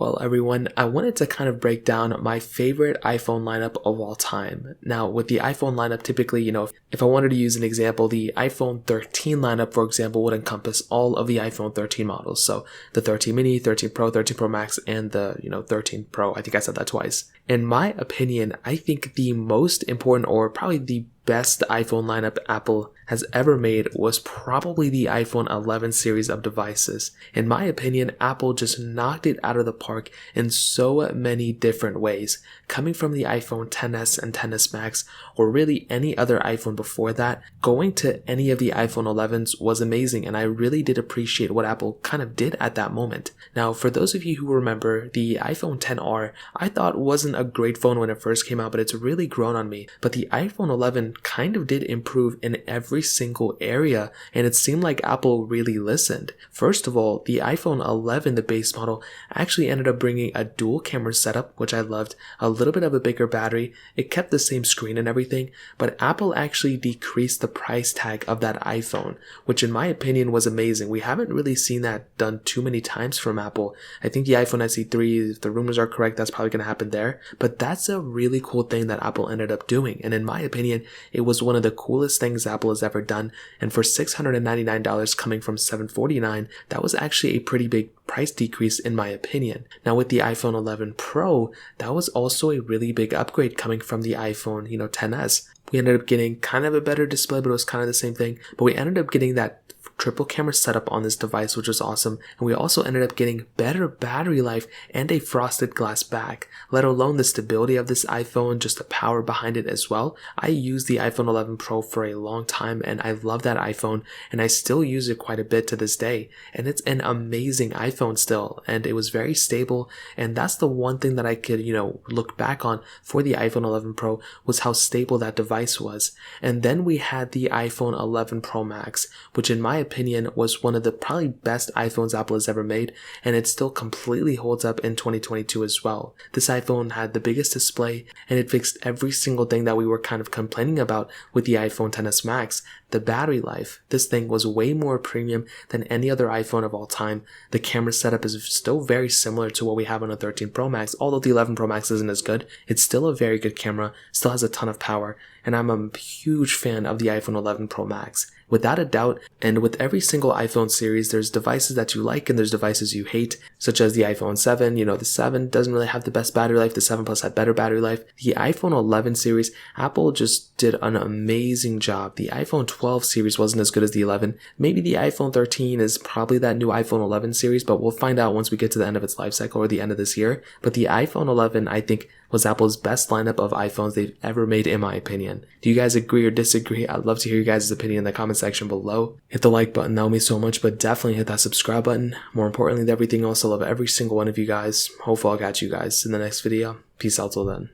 Well, everyone, I wanted to kind of break down my favorite iPhone lineup of all time. Now, with the iPhone lineup, typically, if I wanted to use an example, the iPhone 13 lineup, for example, would encompass all of the iPhone 13 models. So the 13 mini, 13 Pro, 13 Pro Max, and the, 13 Pro. I think I said that twice. In my opinion, I think the most important, or probably the best iPhone lineup Apple has ever made was probably the iPhone 11 series of devices. In my opinion, Apple just knocked it out of the park in so many different ways. Coming from the iPhone XS and XS Max, or really any other iPhone before that, going to any of the iPhone 11s was amazing, and I really did appreciate what Apple kind of did at that moment. Now, for those of you who remember, the iPhone XR I thought wasn't a great phone when it first came out, but it's really grown on me. But the iPhone 11 kind of did improve in every single area, and it seemed like Apple really listened. First of all, the iPhone 11, the base model, actually ended up bringing a dual camera setup, which I loved, a little bit of a bigger battery. It kept the same screen and everything, but Apple actually decreased the price tag of that iPhone, which in my opinion was amazing. We haven't really seen that done too many times from Apple. I think the iPhone SE3, if the rumors are correct, that's probably going to happen there, but that's a really cool thing that Apple ended up doing, and in my opinion, it was one of the coolest things Apple has ever done. And for $699 coming from $749, that was actually a pretty big price decrease in my opinion. Now with the iPhone 11 Pro, that was also a really big upgrade coming from the iPhone, XS. We ended up getting kind of a better display, but it was kind of the same thing. But we ended up getting that triple camera setup on this device, which was awesome. And we also ended up getting better battery life and a frosted glass back, let alone the stability of this iPhone, just the power behind it as well. I used the iPhone 11 Pro for a long time, and I love that iPhone, and I still use it quite a bit to this day. And it's an amazing iPhone still, and it was very stable. And that's the one thing that I could, look back on for the iPhone 11 Pro was how stable that device was. And then we had the iPhone 11 Pro Max, which in my opinion was one of the probably best iPhones Apple has ever made, and it still completely holds up in 2022 as well. This iPhone had the biggest display, and it fixed every single thing that we were kind of complaining about with the iPhone XS Max. The battery life, this thing was way more premium than any other iPhone of all time. The camera setup is still very similar to what we have on a 13 Pro Max, although the 11 Pro Max isn't as good. It's still a very good camera, still has a ton of power, and I'm a huge fan of the iPhone 11 Pro Max. Without a doubt, and with every single iPhone series, there's devices that you like and there's devices you hate, such as the iPhone 7. The 7 doesn't really have the best battery life. The 7 Plus had better battery life. The iPhone 11 series, Apple just did an amazing job. The iPhone 12 series wasn't as good as the 11. Maybe the iPhone 13 is probably that new iPhone 11 series, but we'll find out once we get to the end of its life cycle or the end of this year. But the iPhone 11, I think, was Apple's best lineup of iPhones they've ever made, in my opinion. Do you guys agree or disagree? I'd love to hear your guys' opinion in the comment section below. Hit the like button, that would mean so much, but definitely hit that subscribe button. More importantly than everything else, I love every single one of you guys. Hopefully I'll catch you guys in the next video. Peace out till then.